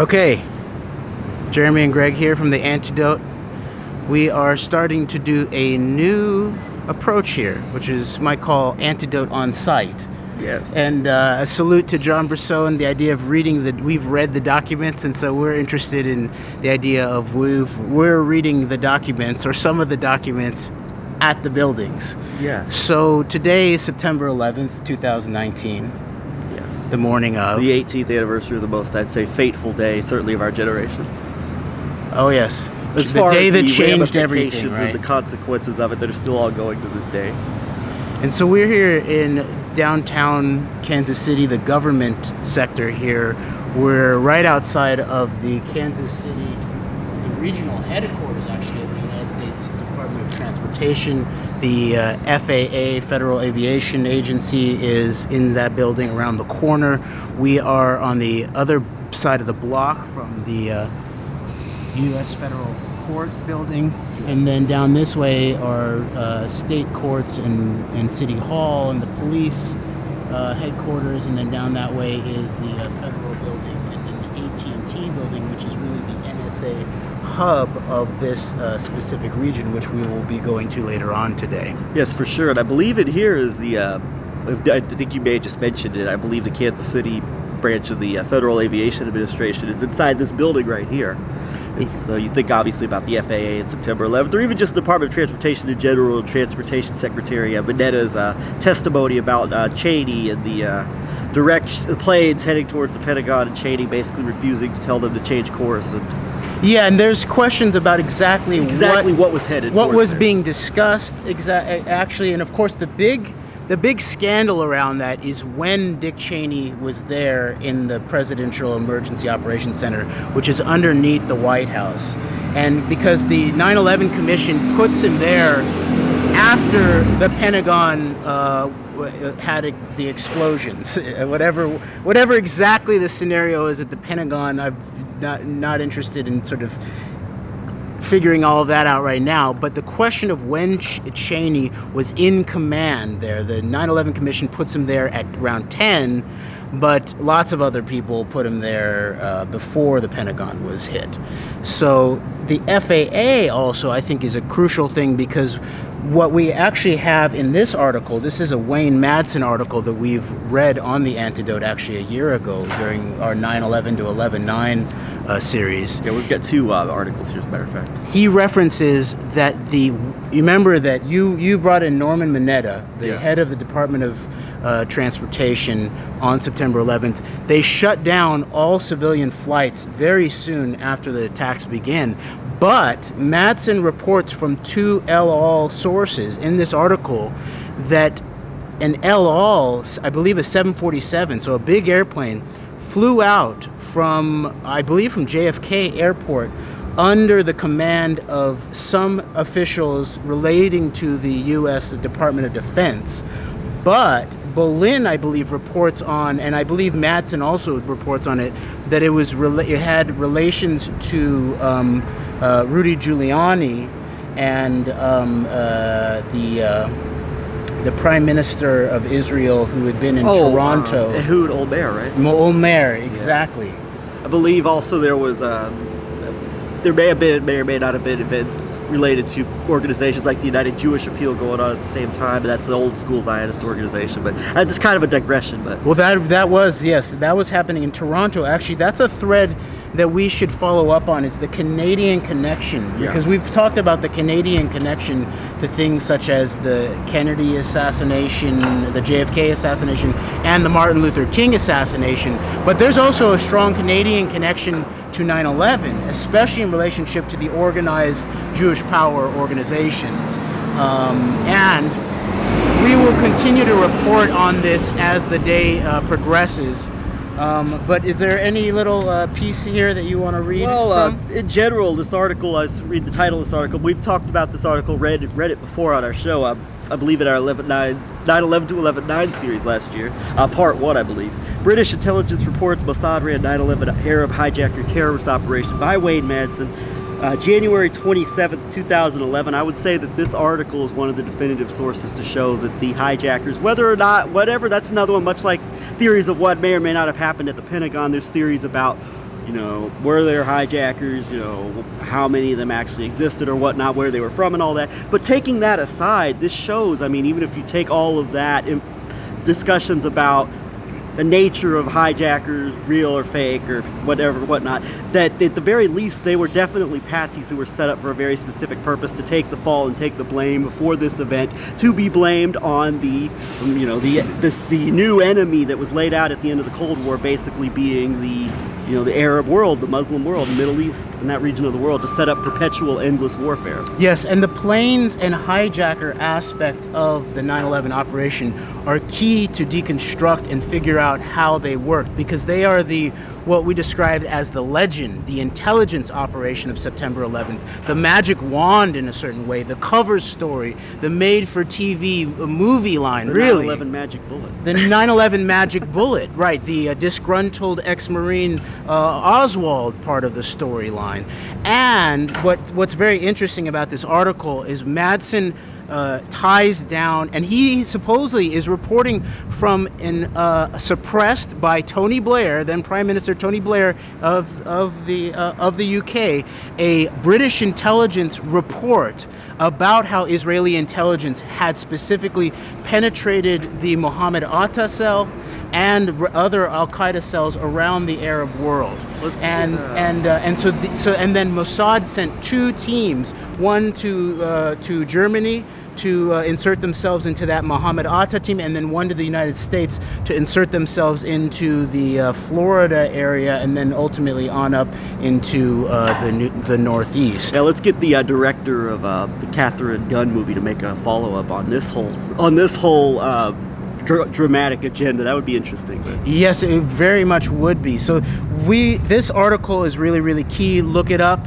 Okay, Jeremy and Greg here from the Antedote. We are starting to do a new approach here, which is might call Antedote on site. Yes. And a salute to John Brousseau and the idea of we've read the documents, and so we're interested in the idea of we're reading the documents or some of the documents at the buildings. Yes. So today is September 11th, 2019. Yes. The morning of the 18th anniversary of the most, I'd say, fateful day, certainly of our generation. Oh yes. As the far day as that the changed everything, ramifications right? and the consequences of it that are still ongoing to this day. And so we're here in downtown Kansas City, the government sector here. We're right outside of the Kansas City, the regional headquarters actually of the United States Department of Transportation. The FAA, Federal Aviation Agency, is in that building around the corner. We are on the other side of the block from the U.S. Federal Court building, and then down this way are state courts and City Hall and the police headquarters, and then down that way is the federal building, and then the AT&T building, which is really the NSA hub of this specific region, which we will be going to later on today. Yes, for sure. And I believe it here is the, I think you may have just mentioned it, I believe the Kansas City branch of the Federal Aviation Administration is inside this building right here. So you think obviously about the FAA and September 11th, or even just the Department of Transportation in general, Transportation Secretary Minetta's testimony about Cheney and the planes heading towards the Pentagon, and Cheney basically refusing to tell them to change course. Yeah, and there's questions about exactly what was headed, what was there. being discussed actually, and of course the big scandal around that is when Dick Cheney was there in the Presidential Emergency Operations Center, which is underneath the White House. And because the 9/11 Commission puts him there after the Pentagon had the explosions, whatever exactly the scenario is at the Pentagon, I'm not interested in sort of figuring all of that out right now, but the question of when Cheney was in command there, the 9/11 Commission puts him there at around 10, but lots of other people put him there before the Pentagon was hit. So the FAA also, I think, is a crucial thing, because what we actually have in this article, this is a Wayne Madsen article that we've read on the Antedote actually a year ago during our 9/11 to 11/9 series. Yeah, we've got two articles here, as a matter of fact. He references that you remember that you brought in Norman Mineta, the head of the Department of Transportation, on September 11th. They shut down all civilian flights very soon after the attacks began. But Madsen reports from two El Al sources in this article that an El Al, I believe a 747, so a big airplane, flew out from, I believe, from JFK Airport under the command of some officials relating to the U.S. Department of Defense. But Bolin, I believe, reports on, and I believe Madsen also reports on it, that it had relations to Rudy Giuliani and the Prime Minister of Israel, who had been in Toronto. Ehud Olmert, right? Olmert, exactly. Yeah. I believe also there was there may or may not have been events related to organizations like the United Jewish Appeal going on at the same time. That's the old school Zionist organization, but that's kind of a digression. But well, that was happening in Toronto. Actually, that's a thread that we should follow up on, is the Canadian connection, because we've talked about the Canadian connection to things such as the Kennedy assassination, the JFK assassination, and the Martin Luther King assassination. But there's also a strong Canadian connection to 9/11, especially in relationship to the organized Jewish power organizations. And we will continue to report on this as the day progresses. But is there any little piece here that you want to read from? In general, this article, I read the title of this article. We've talked about this article, read it before on our show. I believe in our 9/11 to 11/9 series last year, part 1, I believe. British intelligence reports Mossad ran 9/11 Arab hijacker terrorist operation by Wayne Madsen. January 27th, 2011. I would say that this article is one of the definitive sources to show that the hijackers, whether or not, whatever, that's another one, much like theories of what may or may not have happened at the Pentagon, there's theories about were there hijackers, how many of them actually existed or whatnot, where they were from and all that. But taking that aside, this shows, I mean, even if you take all of that in discussions about the nature of hijackers, real or fake or whatnot, that at the very least they were definitely patsies who were set up for a very specific purpose, to take the fall and take the blame for this event, to be blamed on the new enemy that was laid out at the end of the Cold War, basically being the Arab world, the Muslim world, the Middle East, and that region of the world, to set up perpetual endless warfare. Yes, and the planes and hijacker aspect of the 9/11 operation are key to deconstruct and figure out how they work, because they are what we described as the legend, the intelligence operation of September 11th, the magic wand in a certain way, the cover story, the made-for-TV movie line, the really. 9/11 magic bullet. The 9/11 magic bullet, right, the disgruntled ex-Marine Oswald part of the storyline. And what's very interesting about this article is Madsen ties down, and he supposedly is reporting from suppressed by Tony Blair, then Prime Minister Tony Blair of the UK, a British intelligence report about how Israeli intelligence had specifically penetrated the Mohammed Atta cell and other Al-Qaeda cells around the Arab world. And then Mossad sent 2 teams, one to Germany to insert themselves into that Mohammed Atta team, and then one to the United States to insert themselves into the Florida area, and then ultimately on up into the Northeast. Now let's get the director of the Catherine Gunn movie to make a follow-up on this whole dramatic agenda. That would be interesting. But. Yes, it very much would be. So this article is really, really key. Look it up.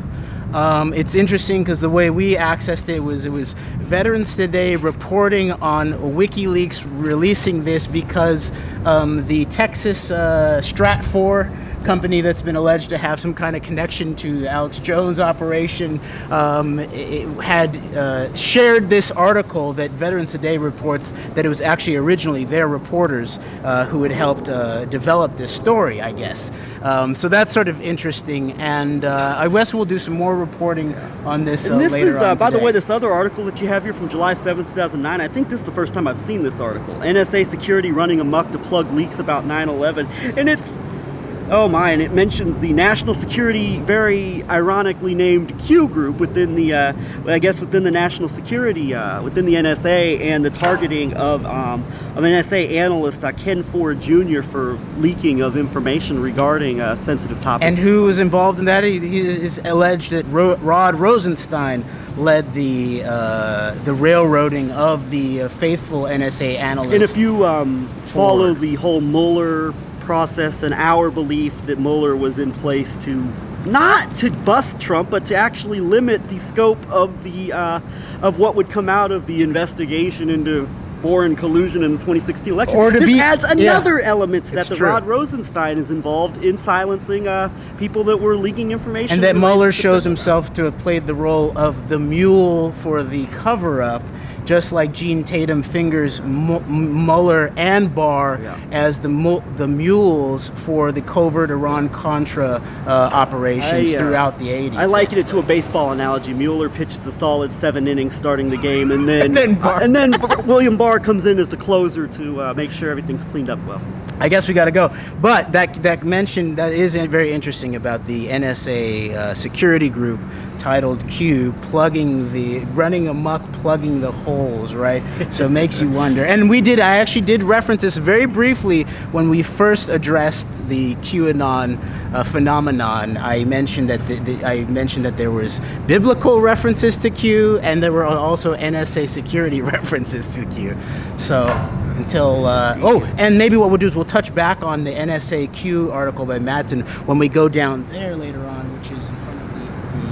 It's interesting because the way we accessed it was Veterans Today reporting on WikiLeaks releasing this because the Texas Stratfor company that's been alleged to have some kind of connection to the Alex Jones operation it had shared this article that Veterans Today reports that it was actually originally their reporters who had helped develop this story, I guess. So that's sort of interesting, and I guess we'll do some more reporting on this later on by the today. way, this other article that you have here from July 7th, 2009, I think this is the first time I've seen this article. NSA security running amok to plug leaks about 9/11, and it's oh my, and it mentions the national security, very ironically named Q group within the, within the national security, within the NSA, and the targeting of NSA analyst Ken Ford Jr. for leaking of information regarding sensitive topics. And who was involved in that? He is alleged that Rod Rosenstein led the railroading of the faithful NSA analysts. And if you follow the whole Mueller process, and our belief that Mueller was in place to not to bust Trump, but to actually limit the scope of the of what would come out of the investigation into foreign collusion in the 2016 election. This adds another element that Rod Rosenstein is involved in silencing people that were leaking information. And that Mueller shows himself to have played the role of the mule for the cover-up, just like Gene Tatum fingers Mueller and Barr as the mules for the covert Iran-Contra operations throughout the 80s. I liken it to a baseball analogy. Mueller pitches a solid 7 innings starting the game, and then William Barr comes in as the closer to make sure everything's cleaned up well. I guess we got to go. But that is very interesting about the NSA security group titled Q, running amok, plugging the holes, right? So it makes you wonder. And I actually did reference this very briefly when we first addressed the QAnon phenomenon. I mentioned that there was biblical references to Q, and there were also NSA security references to Q. So until and maybe what we'll do is we'll touch back on the NSA Q article by Madsen when we go down there later on, which is in front of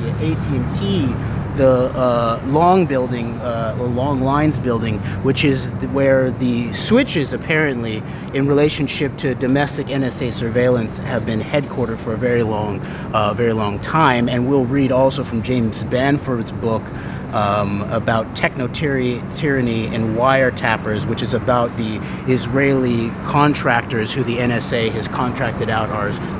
the AT&T long building, or long lines building, which is where the switches apparently in relationship to domestic NSA surveillance have been headquartered for a very long time. And we'll read also from James Banford's book about techno-tyranny and wiretappers, which is about the Israeli contractors who the NSA has contracted out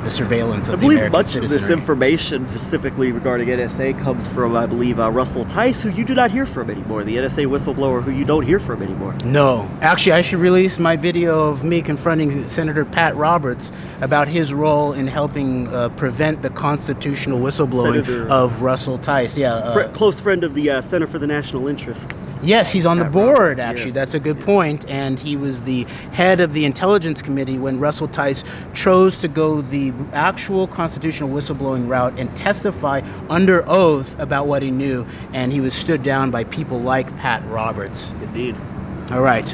the surveillance of the American citizenry. Much of this information, specifically regarding NSA, comes from, I believe, Russell Tice, who you do not hear from anymore, the NSA whistleblower who you don't hear from anymore. No. Actually, I should release my video of me confronting Senator Pat Roberts about his role in helping prevent the constitutional whistleblowing of Russell Tice. Yeah, close friend of the Center for the National Interest. Yes, he's on the board, Roberts, actually. yes. That's a good point. And he was the head of the Intelligence Committee when Russell Tice chose to go the actual constitutional whistleblowing route and testify under oath about what he knew. And he was stood down by people like Pat Roberts. Indeed. All right.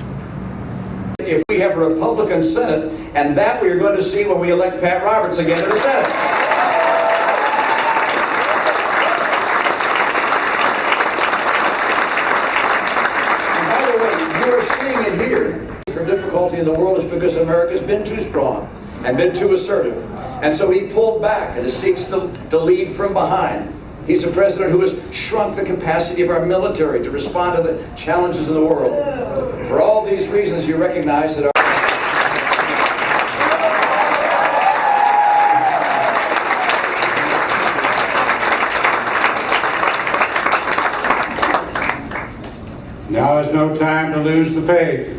If we have a Republican Senate, and that we are going to see when we elect Pat Roberts again to the Senate. Difficulty in the world is because America's been too strong and been too assertive. And so he pulled back and seeks to lead from behind. He's a president who has shrunk the capacity of our military to respond to the challenges in the world. For all these reasons, you recognize that Now is no time to lose the faith.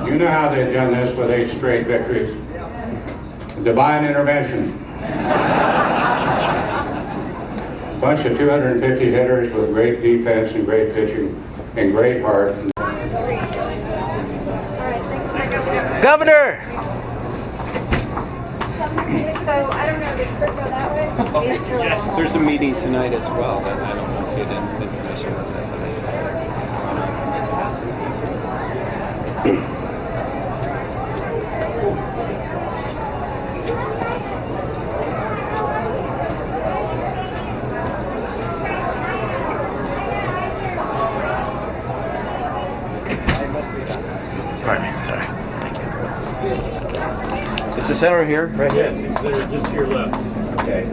You know how they've done this with 8 straight victories. Divine intervention. Bunch of 250 hitters with great defense and great pitching and great heart. Governor! So, I don't know, did Kurt go that way? There's a meeting tonight as well, but I don't know if you did information on that. Pardon me, sorry. Thank you. Is the senator here? Right. Yes, he's just to your left. okay.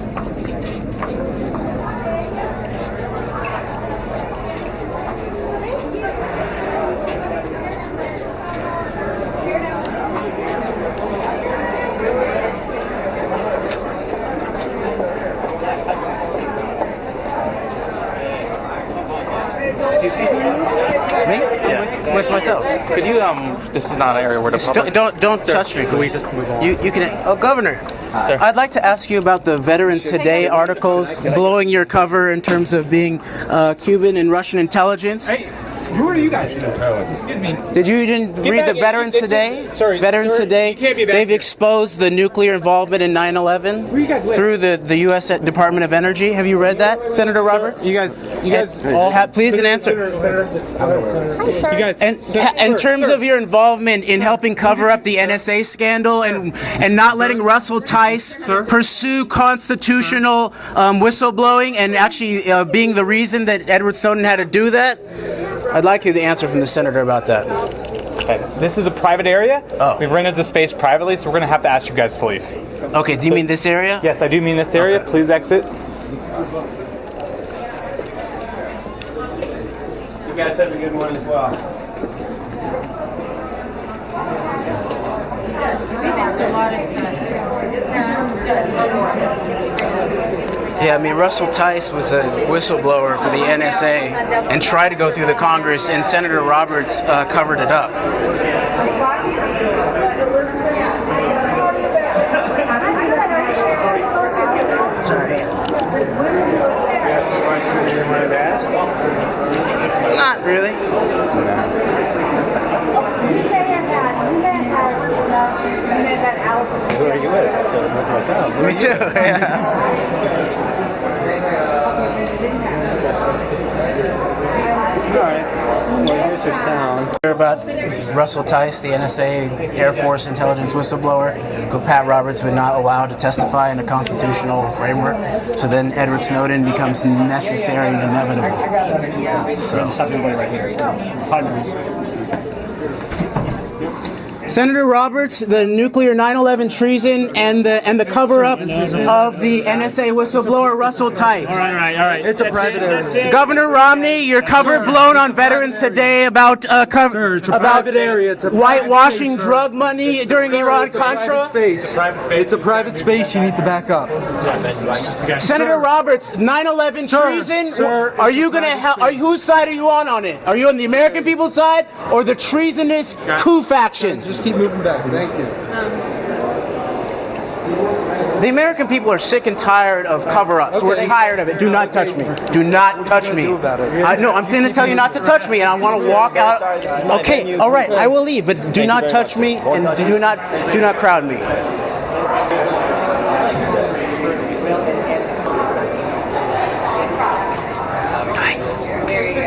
Excuse me? Me? Yeah. With myself. Could you, this is not an area where the public... Don't Sir, touch me, can we please. just move on? You can. Oh, Governor. Sir. I'd like to ask you about the Veterans Today articles blowing your cover in terms of being Cuban and Russian intelligence. Hey, who are you guys? Excuse me. Did you didn't read the Veterans Today? Veterans Today. You can't be back They've here. exposed the nuclear involvement in 9/11 Where you guys live? through the U.S. Department of Energy. Have you read that, Senator Roberts? You guys all Please an answer. You guys, And in terms of your involvement in helping cover up the NSA scandal and not letting Russell Tice pursue constitutional whistleblowing and actually being the reason that Edward Snowden had to do that, I'd like you to answer from the senator about that. okay, this is a private area. Oh. We've rented the space privately, so we're going to have to ask you guys to leave. Okay, do you mean this area? Yes, I do mean this area. Okay. Please exit. You guys have a good one as well. We've been to a lot of Yeah, I mean, Russell Tice was a whistleblower for the NSA and tried to go through the Congress, and Senator Roberts covered it up. Sorry. Not really. Who are you with? With myself. Me too, yeah. About Russell Tice, the NSA Air Force intelligence whistleblower, who Pat Roberts would not allow to testify in a constitutional framework. So then Edward Snowden becomes necessary and inevitable. Senator Roberts, the nuclear 9/11 treason, and the cover-up of the NSA whistleblower Russell Tice. All right. It's a private area. Governor Romney, your cover blown on Veterans Today about private area. It's a whitewashing drug money during Iran-Contra. It's a private space. You need to back up. Senator Roberts, 9/11 treason. Are you gonna help? Whose side are you on it? Are you on the American people's side or the treasonous coup faction? Just keep moving back. Thank you. The American people are sick and tired of cover-ups. We're tired of it. Do not touch me. Do not touch me. No, I'm going to tell you not to touch me, and I want to walk out. Okay, all right, I will leave, but do not touch me, and do not crowd me. There you go.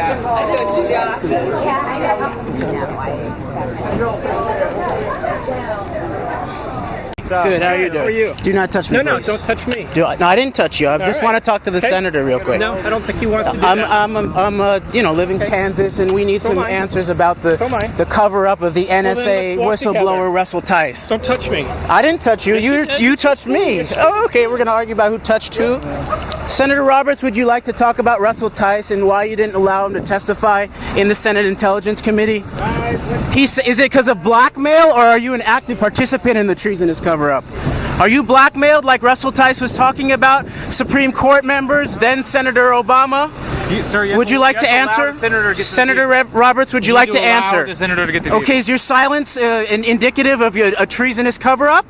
Good, how are you doing? How are you? Do not touch me, No, please. don't touch me. No, I didn't touch you. I just want to talk to the senator real quick. No, I don't think he wants to do I'm that. live in Kansas, and we need some am I. answers about the cover-up of the NSA let's walk whistleblower together. Russell Tice. Don't touch me. I didn't touch you. You touched me. Oh, okay. We're going to argue about who touched who. Senator Roberts, would you like to talk about Russell Tice and why you didn't allow him to testify in the Senate Intelligence Committee? Is it because of blackmail, or are you an active participant in the treasonous cover-up? Are you blackmailed like Russell Tice was talking about? Supreme Court members, then Senator Obama? Would you like to answer? Senator Roberts, would you like to answer? Okay, is your silence indicative of a treasonous cover-up?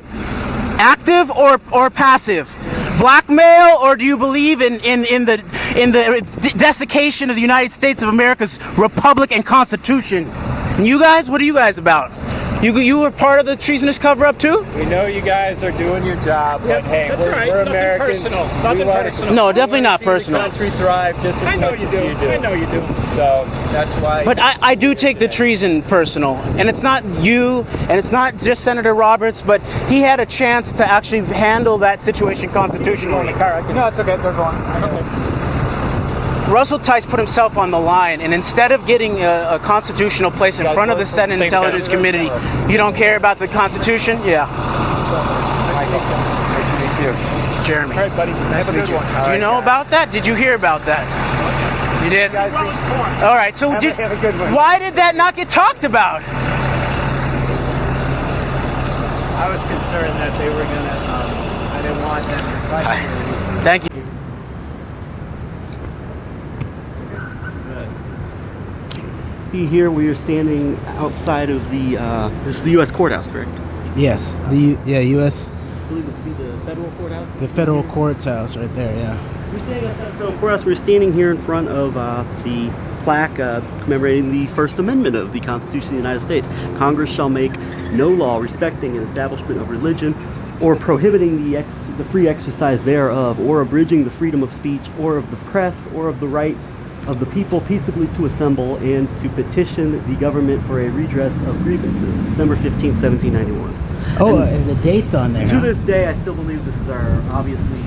Active or passive? Blackmail, or do you believe in the desiccation of the United States of America's Republic and Constitution? And you guys, what are you guys about? You were part of the treasonous cover-up too? We know you guys are doing your job, but hey, we're Americans. Nothing personal. No, definitely not personal. The country thrive just as much as you do. I know you do. So that's why. But I do take the treason personal, and it's not you, and it's not just Senator Roberts, but he had a chance to actually handle that situation constitutionally. No, it's okay. They're going. Okay. Russell Tice put himself on the line, and instead of getting a constitutional place in front of the Senate Intelligence Committee, you don't care about the Constitution? Yeah. Jeremy. All right, buddy. Have a good one. Do you know about that? Did you hear about that? You did? All right, so why did that not get talked about? I was concerned that they were gonna. I didn't want them to fight. Thank you. See here, we are standing outside of the. This is the U.S. courthouse, correct? Yes, U.S. I believe it's the Federal Courthouse. The Federal Courthouse right there, yeah. We're standing outside the Federal Courthouse. We're standing here in front of the plaque commemorating the First Amendment of the Constitution of the United States. Congress shall make no law respecting an establishment of religion or prohibiting the free exercise thereof, or abridging the freedom of speech, or of the press, or of the right of the people peaceably to assemble and to petition the government for a redress of grievances. December 15, 1791. Oh, and the date's on there. To this day, I still believe this is our, obviously,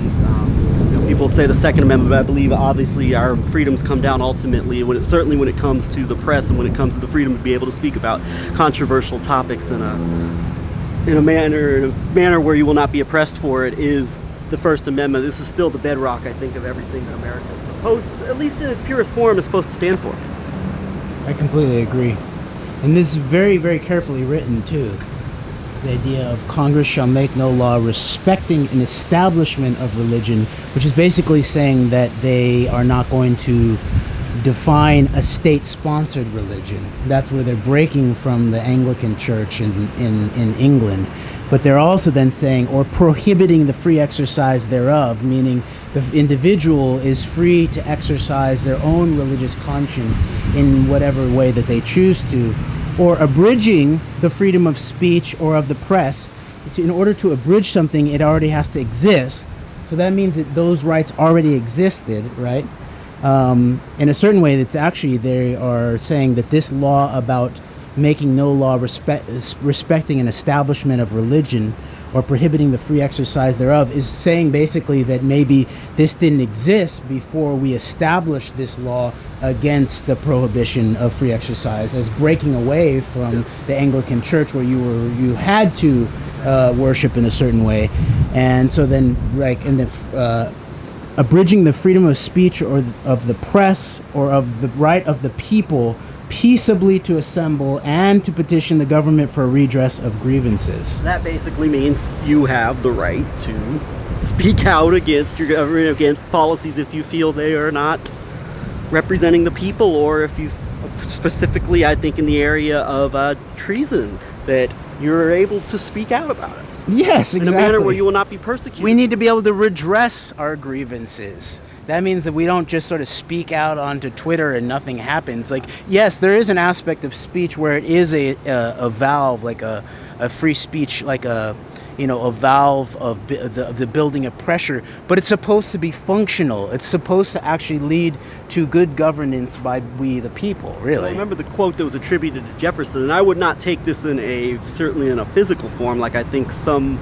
people say the Second Amendment, but I believe obviously our freedoms come down ultimately, certainly when it comes to the press and when it comes to the freedom to be able to speak about controversial topics in a manner where you will not be oppressed for it, is the First Amendment. This is still the bedrock, I think, of everything that America is supposed, at least in its purest form, is supposed to stand for. I completely agree. And this is very, very carefully written, too. The idea of Congress shall make no law respecting an establishment of religion, which is basically saying that they are not going to define a state-sponsored religion. That's where they're breaking from the Anglican Church in England. But they're also then saying, or prohibiting the free exercise thereof, meaning the individual is free to exercise their own religious conscience in whatever way that they choose to, or abridging the freedom of speech or of the press. In order to abridge something, it already has to exist. So that means that those rights already existed, right? in a certain way, it's actually, they are saying that this law about making no law respecting an establishment of religion or prohibiting the free exercise thereof is saying basically that maybe this didn't exist before we established this law against the prohibition of free exercise, as breaking away from the Anglican Church, where you had to worship in a certain way. And so then, like, in the abridging the freedom of speech or of the press or of the right of the people peaceably to assemble and to petition the government for a redress of grievances. That basically means you have the right to speak out against your government, against policies if you feel they are not representing the people, or if you specifically, I think in the area of treason, that you're able to speak out about it. Yes, exactly. In a manner where you will not be persecuted. We need to be able to redress our grievances. That means that we don't just sort of speak out onto Twitter and nothing happens. Like, yes, there is an aspect of speech where it is a valve, like a free speech, like a valve of the building of pressure, but it's supposed to be functional. It's supposed to actually lead to good governance by we the people, really. I remember the quote that was attributed to Jefferson, and I would not take this certainly in a physical form, like I think some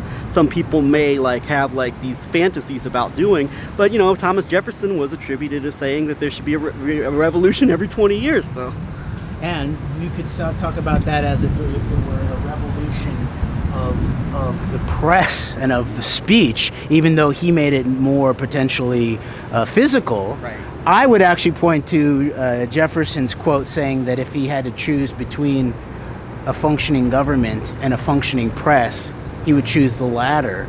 people may have these fantasies about doing, but Thomas Jefferson was attributed as saying that there should be a revolution every 20 years. So, and you could talk about that as if it were a revolution of the press and of the speech, even though he made it more potentially physical. Right. I would actually point to Jefferson's quote saying that if he had to choose between a functioning government and a functioning press, he would choose the latter.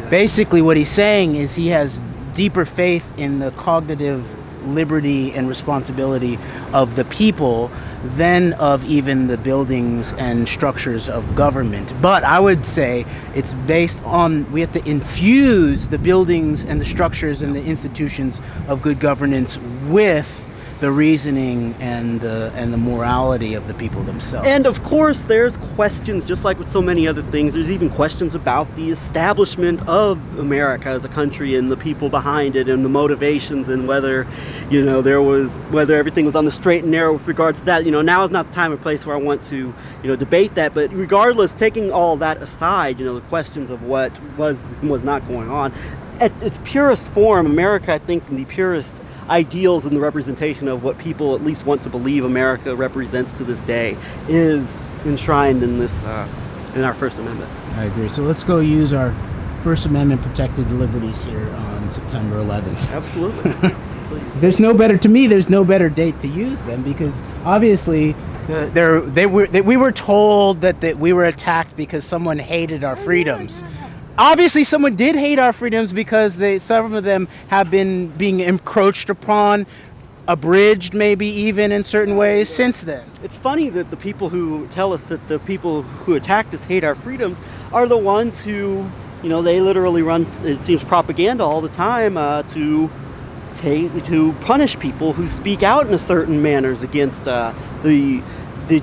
Yeah. Basically what he's saying is he has deeper faith in the cognitive liberty and responsibility of the people than of even the buildings and structures of government. But I would say it's based on, we have to infuse the buildings and the structures and the institutions of good governance with the reasoning and the morality of the people themselves. And of course there's questions, just like with so many other things, there's even questions about the establishment of America as a country and the people behind it and the motivations, and whether whether everything was on the straight and narrow with regards to that. Now is not the time or place where I want to debate that, but regardless, taking all that aside, the questions of what was not going on, at its purest form, America, I think, in the purest ideals and the representation of what people at least want to believe America represents to this day, is enshrined in this in our First Amendment. I agree. So let's go use our First Amendment protected liberties here on September 11th. Absolutely. There's no better date to use them, because obviously we were told that we were attacked because someone hated our freedoms. Obviously, someone did hate our freedoms, because some of them have been being encroached upon, abridged maybe even in certain ways since then. It's funny that the people who tell us that the people who attacked us hate our freedoms are the ones who, they literally run, it seems, propaganda all the time to punish people who speak out in a certain manners against the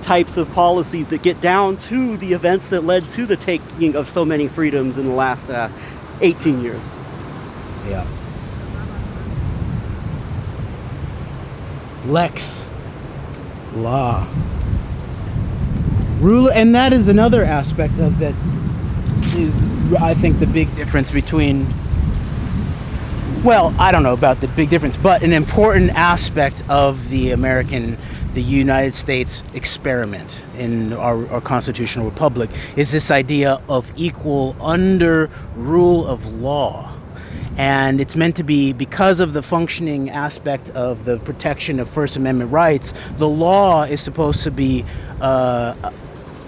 types of policies that get down to the events that led to the taking of so many freedoms in the last 18 years. Yeah. Lex. Law. Ruler, and that is another aspect of that is, I think, the big difference between, well, I don't know about the big difference, but an important aspect of the United States experiment in our constitutional republic is this idea of equal under rule of law. And it's meant to be, because of the functioning aspect of the protection of First Amendment rights, the law is supposed to be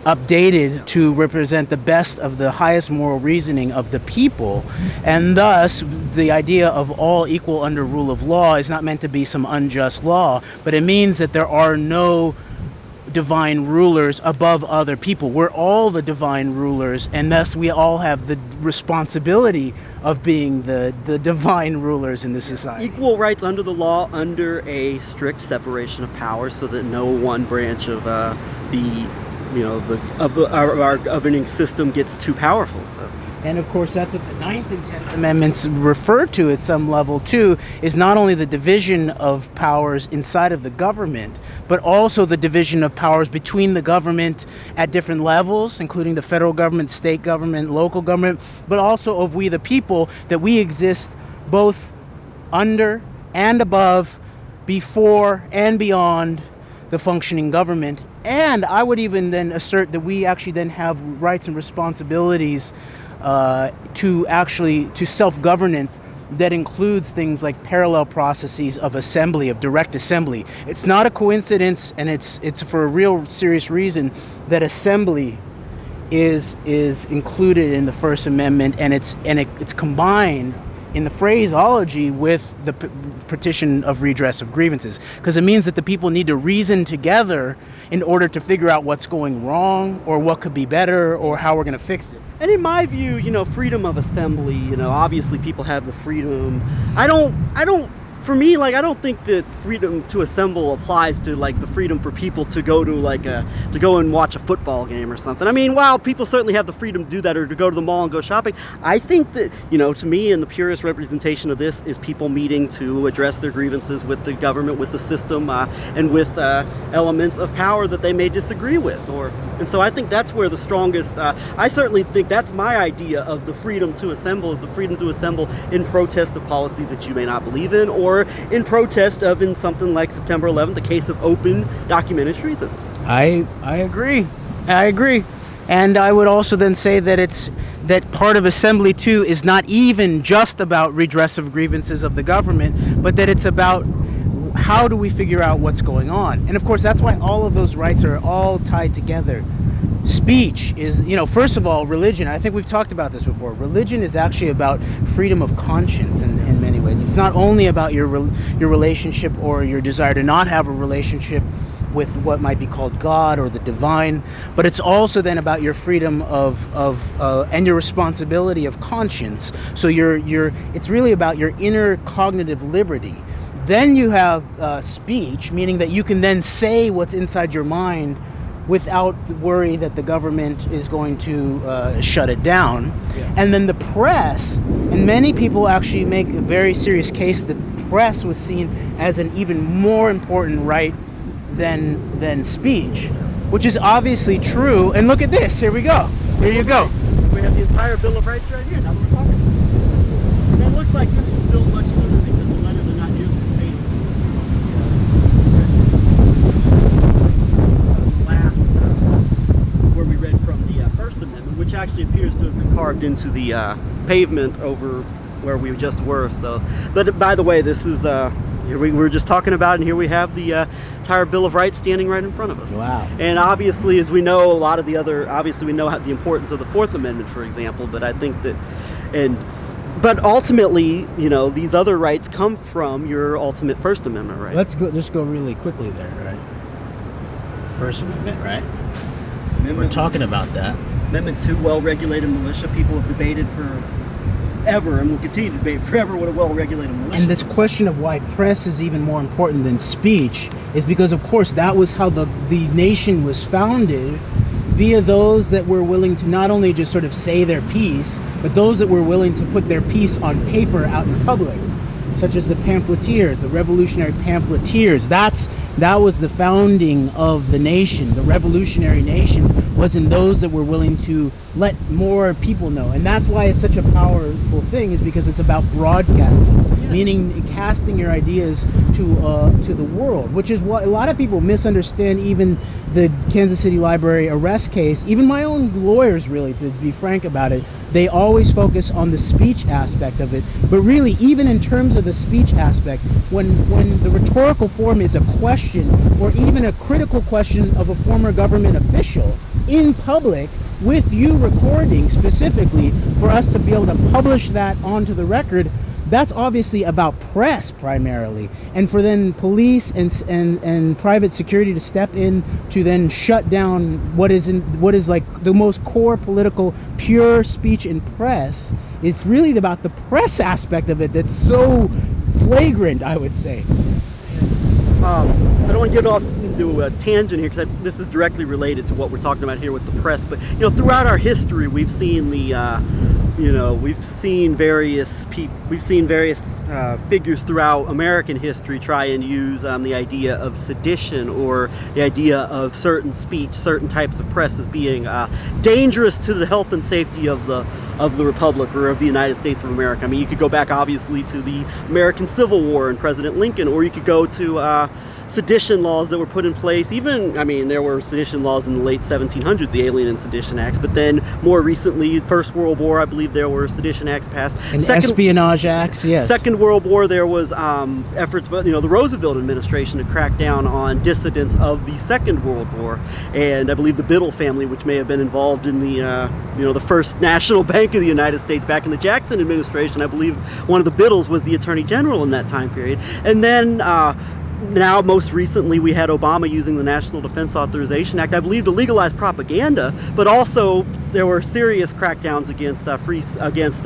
updated to represent the best of the highest moral reasoning of the people. And thus, the idea of all equal under rule of law is not meant to be some unjust law, but it means that there are no divine rulers above other people. We're all the divine rulers, and thus we all have the responsibility of being the divine rulers in this society. Equal rights under the law, under a strict separation of powers, so that no one branch of our governing system gets too powerful. So, and of course, that's what Ninth and 10th Amendments refer to at some level too is not only the division of powers inside of the government, but also the division of powers between the government at different levels, including the federal government, state government, local government, but also of we the people, that we exist both under and above, before and beyond the functioning government. And I would even then assert that we actually then have rights and responsibilities to self-governance that includes things like parallel processes of assembly, of direct assembly. It's not a coincidence, and it's for a real serious reason that assembly is included in the First Amendment, and it's combined in the phraseology with the petition of redress of grievances, because it means that the people need to reason together in order to figure out what's going wrong or what could be better or how we're going to fix it. And in my view, freedom of assembly, obviously people have the freedom. I don't I don't think that freedom to assemble applies to like the freedom for people to go to go and watch a football game or something. I mean, while people certainly have the freedom to do that or to go to the mall and go shopping, I think that, to me, and the purest representation of this is people meeting to address their grievances with the government, with the system, and with elements of power that they may disagree with. And so I think that's where the strongest, I certainly think that's my idea of the freedom to assemble, is the freedom to assemble in protest of policies that you may not believe in, or in protest of, in something like September 11th, the case of open documented treason. I agree. And I would also then say that part of assembly too is not even just about redress of grievances of the government, but that it's about how do we figure out what's going on. And of course, that's why all of those rights are all tied together. Speech is, first of all, religion. I think we've talked about this before. Religion is actually about freedom of conscience in many ways. It's not only about your relationship or your desire to not have a relationship with what might be called God or the divine, but it's also then about your freedom and your responsibility of conscience. So it's really about your inner cognitive liberty. Then you have speech, meaning that you can then say what's inside your mind without the worry that the government is going to shut it down. Yes. And then the press, and many people actually make a very serious case that press was seen as an even more important right than speech, which is obviously true. And look at this, here we go. Here you go. We have the entire Bill of Rights right here, now that we're talking about it. And it looks like this was built much sooner because the letters are not nearly as faded. Where we read from the First Amendment, which actually appears to have been carved into the pavement over where we just were. So, but by the way, this is here we were just talking about, and here we have the entire Bill of Rights standing right in front of us. Wow. And obviously, as we know, a lot of the other, obviously we know the importance of the Fourth Amendment, for example, but I think that, but ultimately, these other rights come from your ultimate First Amendment right. Let's just go really quickly there, right? First Amendment, right? We're talking about that. Amendment 2, well-regulated militia. People have debated forever and will continue to debate forever what a well-regulated militia. And this question of why press is even more important than speech is because, of course, that was how the nation was founded, via those that were willing to not only just sort of say their piece, but those that were willing to put their piece on paper out in public, such as the pamphleteers, the revolutionary pamphleteers. That was the founding of the nation. The revolutionary nation was in those that were willing to let more people know. And that's why it's such a powerful thing, is because it's about broadcasting, meaning casting your ideas to the world, which is what a lot of people misunderstand. Even the Kansas City Library arrest case, even my own lawyers, really, to be frank about it, they always focus on the speech aspect of it. But really, even in terms of the speech aspect, when the rhetorical form is a question, or even a critical question of a former government official in public, with you recording specifically, for us to be able to publish that onto the record, that's obviously about press primarily. And for then police and private security to step in to then shut down what is like the most core political pure speech in press, it's really about the press aspect of it that's so flagrant, I would say. I don't want to get off into a tangent here, because this is directly related to what we're talking about here with the press. But throughout our history, we've seen the we've seen various figures throughout American history try and use the idea of sedition or the idea of certain speech, certain types of press as being dangerous to the health and safety of the Republic or of the United States of America. I mean, you could go back obviously to the American Civil War and President Lincoln, or you could go to sedition laws that were put in place. Even, I mean, there were sedition laws in the late 1700s, the Alien and Sedition Acts, but then more recently, First World War, I believe there were sedition acts passed. And espionage acts, yes. Second World War, there was efforts, but the Roosevelt administration to crack down on dissidents of the Second World War, and I believe the Biddle family, which may have been involved in the the first national bank of the United States back in the Jackson administration. I believe one of the Biddles was the Attorney General in that time period, and then now, most recently, we had Obama using the National Defense Authorization Act, I believe, to legalize propaganda, but also there were serious crackdowns against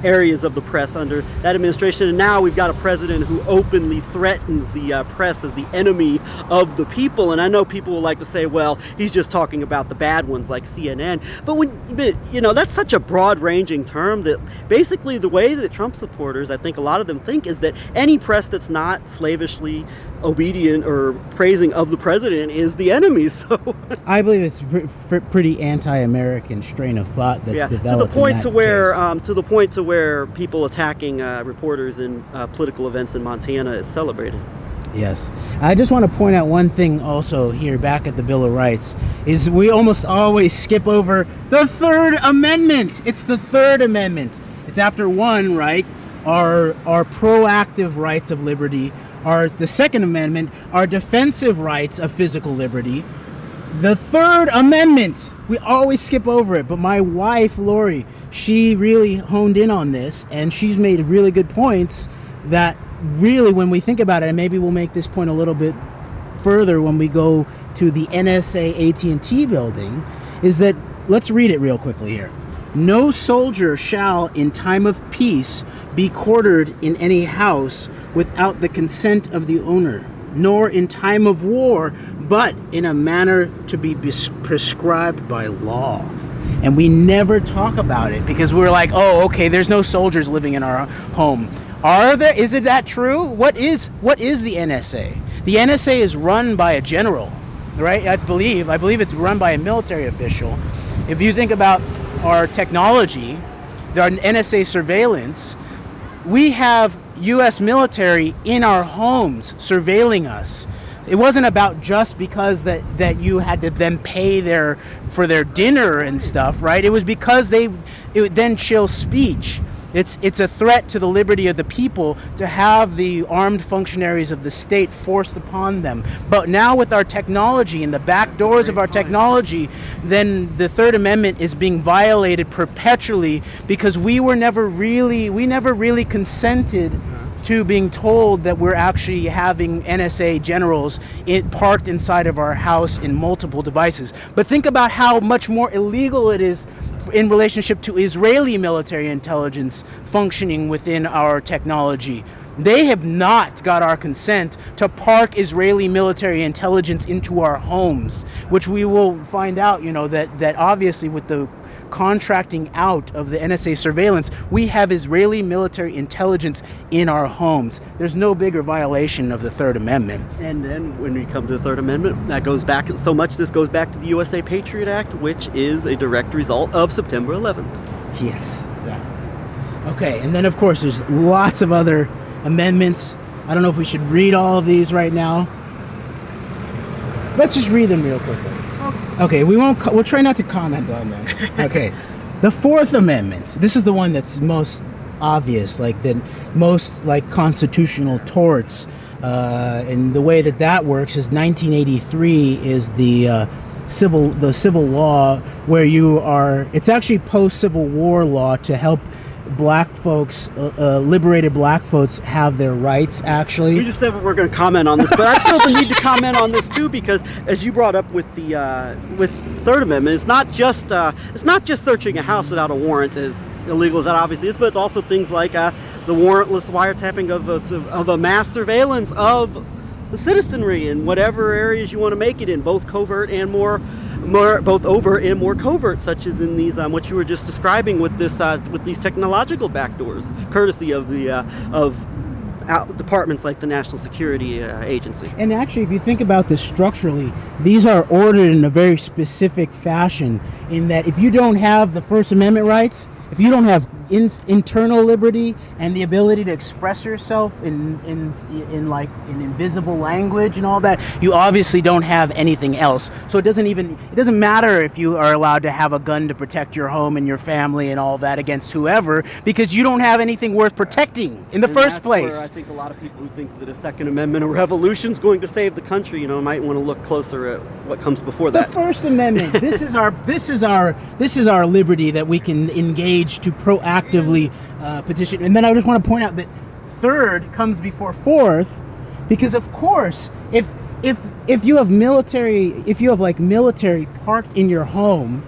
areas of the press under that administration. And now we've got a president who openly threatens the press as the enemy of the people. And I know people will like to say, well, he's just talking about the bad ones like CNN. But that's such a broad-ranging term that basically the way that Trump supporters, I think a lot of them think, is that any press that's not slavishly obedient or praising of the president is the enemy. So I believe it's pretty anti-American strain of thought that's developed. To the point to where people attacking reporters in political events in Montana is celebrated. Yes. I just want to point out one thing also here back at the Bill of Rights is we almost always skip over the Third Amendment. It's the Third Amendment. It's after one, right? Our proactive rights of liberty. The Second Amendment, our defensive rights of physical liberty. The Third Amendment, we always skip over it, but my wife, Lori, she really honed in on this, and she's made really good points that really, when we think about it, and maybe we'll make this point a little bit further when we go to the NSA AT&T building, is that, let's read it real quickly here. No soldier shall, in time of peace, be quartered in any house without the consent of the owner, nor in time of war, but in a manner to be prescribed by law. And we never talk about it because we're like, oh, okay, there's no soldiers living in our home. Are there? Is it that true? What is the NSA? The NSA is run by a general, right? I believe it's run by a military official. If you think about our technology, our NSA surveillance, we have U.S. military in our homes surveilling us. It wasn't about just because that you had to then pay for their dinner and stuff, right? It was because it would then chill speech. It's a threat to the liberty of the people to have the armed functionaries of the state forced upon them. But now with our technology and the back doors of our technology, then the Third Amendment is being violated perpetually because we never really consented to being told that we're actually having NSA generals parked inside of our house in multiple devices. But think about how much more illegal it is in relationship to Israeli military intelligence functioning within our technology. They have not got our consent to park Israeli military intelligence into our homes, which we will find out, that obviously with the contracting out of the NSA surveillance, we have Israeli military intelligence in our homes. There's no bigger violation of the Third Amendment. And then when we come to the Third Amendment, this goes back to the USA Patriot Act, which is a direct result of September 11th. Yes, exactly. Okay, and then of course there's lots of other amendments. I don't know if we should read all of these right now. Let's just read them real quickly. Okay, we'll try not to comment on them. Okay. The Fourth Amendment. This is the one that's most obvious, most constitutional torts. And the way that works is 1983 is the civil law where it's actually post-Civil War law to help black folks, liberated black folks have their rights, actually. We just said we're going to comment on this, but I feel the need to comment on this too, because as you brought up with the Third Amendment, it's not just searching a house without a warrant, as illegal as that obviously is, but it's also things like the warrantless wiretapping of a mass surveillance of the citizenry in whatever areas you want to make it in, both covert and more more both overt and more covert, such as in these what you were just describing with this with these technological backdoors, courtesy of the departments like the National Security Agency. And actually, if you think about this structurally, these are ordered in a very specific fashion, in that if you don't have the First Amendment rights, if you don't have internal liberty and the ability to express yourself in invisible language and all that, you obviously don't have anything else. So it doesn't matter if you are allowed to have a gun to protect your home and your family and all that against whoever, because you don't have anything worth protecting in the first place. Where I think a lot of people who think that a Second Amendment or revolution is going to save the country, might want to look closer at what comes before that. The First Amendment. This is our liberty that we can engage to proactively petition. And then I just want to point out that third comes before fourth, because of course, if you have military parked in your home,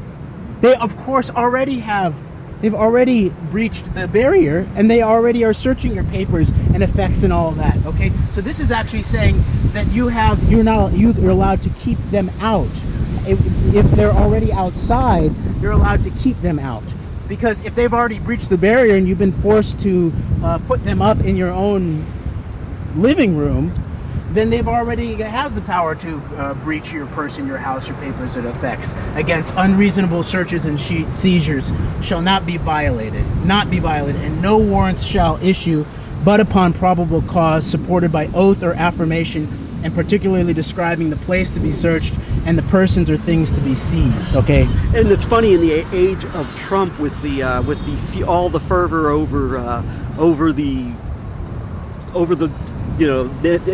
they of course they've already breached the barrier, and they already are searching your papers and effects and all of that. Okay, so this is actually saying that you're allowed to keep them out. If they're already outside, you're allowed to keep them out. Because if they've already breached the barrier and you've been forced to put them up in your own living room, then they've already has the power to breach your person, your house, your papers, and effects against unreasonable searches and seizures shall not be violated, and no warrants shall issue but upon probable cause supported by oath or affirmation, and particularly describing the place to be searched and the persons or things to be seized. Okay. And it's funny, in the age of Trump, with all the fervor over the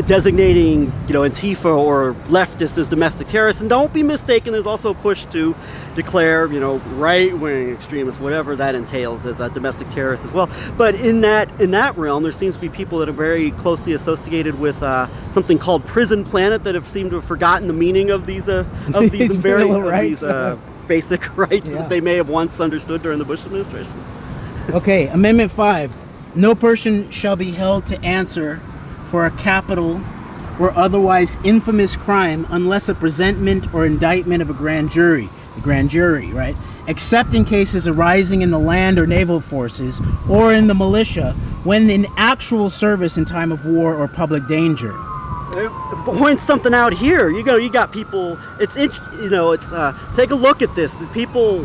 designating Antifa or leftists as domestic terrorists. And don't be mistaken, there's also a push to declare right-wing extremists, whatever that entails, as domestic terrorists as well. But in that realm, there seems to be people that are very closely associated with something called Prison Planet that have seemed to have forgotten the meaning of these basic rights that they may have once understood during the Bush administration. Okay, Amendment 5. No person shall be held to answer for a capital or otherwise infamous crime unless a presentment or indictment of a grand jury, right? Except in cases arising in the land or naval forces or in the militia when in actual service in time of war or public danger. Point something out here. You got people. Take a look at this. The people,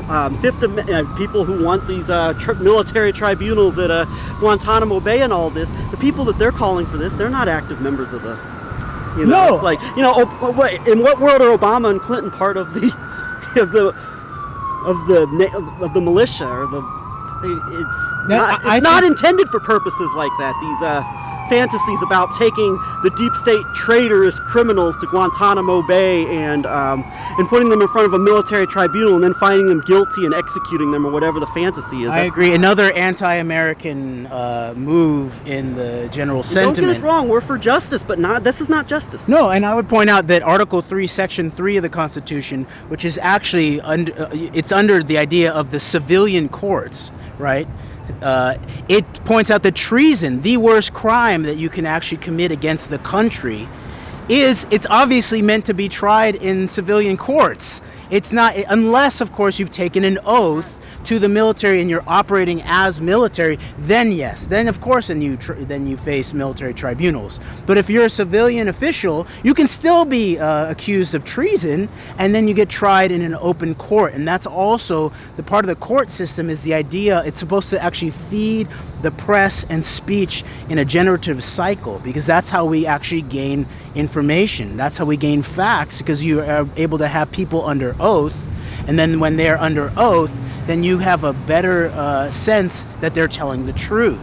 people who want these military tribunals at Guantanamo Bay and all this. The people that they're calling for this, they're not active members of the. No. It's like in what world are Obama and Clinton part of the militia or the? It's not intended for purposes like that. These fantasies about taking the deep state traitorous criminals to Guantanamo Bay and putting them in front of a military tribunal and then finding them guilty and executing them, or whatever the fantasy is. I agree. Another anti-American move in the general sentiment. Don't get us wrong. We're for justice, but this is not justice. No, and I would point out that Article 3, Section 3 of the Constitution, which is actually it's under the idea of the civilian courts, right? It points out that treason, the worst crime that you can actually commit against the country, it's obviously meant to be tried in civilian courts. It's not, unless of course you've taken an oath to the military and you're operating as military, then yes, then of course then you face military tribunals. But if you're a civilian official, you can still be accused of treason, and then you get tried in an open court. And that's also the part of the court system, is the idea it's supposed to actually feed the press and speech in a generative cycle, because that's how we actually gain information. That's how we gain facts, because you are able to have people under oath, and then when they're under oath, then you have a better sense that they're telling the truth,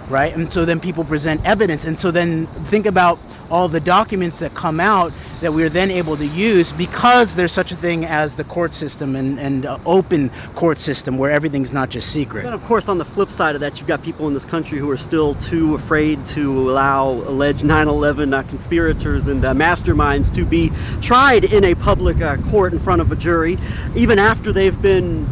right? And so then people present evidence. And so then think about all the documents that come out that we're then able to use, because there's such a thing as the court system and open court system where everything's not just secret. And of course, on the flip side of that, you've got people in this country who are still too afraid to allow alleged 9/11 conspirators and masterminds to be tried in a public court in front of a jury, even after they've been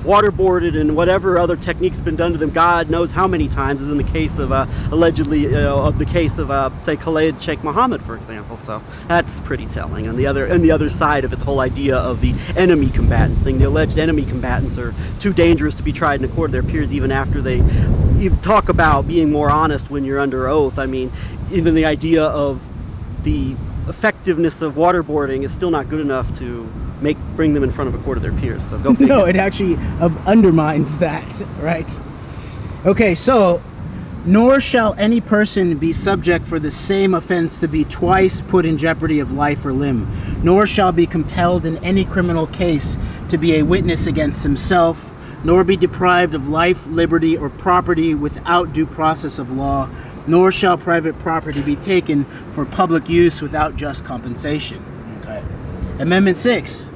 waterboarded and whatever other techniques been done to them, God knows how many times, as in the case of allegedly of the case of say Khalid Sheikh Mohammed, for example. So that's pretty telling. On the other side of it, the whole idea of the enemy combatants thing, the alleged enemy combatants are too dangerous to be tried in a court of their peers, even after they you talk about being more honest when you're under oath. I mean, even the idea of the effectiveness of waterboarding is still not good enough to bring them in front of a court of their peers. So go figure. No, it actually undermines that, right? Okay, so, nor shall any person be subject for the same offense to be twice put in jeopardy of life or limb, nor shall be compelled in any criminal case to be a witness against himself, nor be deprived of life, liberty, or property without due process of law, nor shall private property be taken for public use without just compensation. Okay. Amendment 6.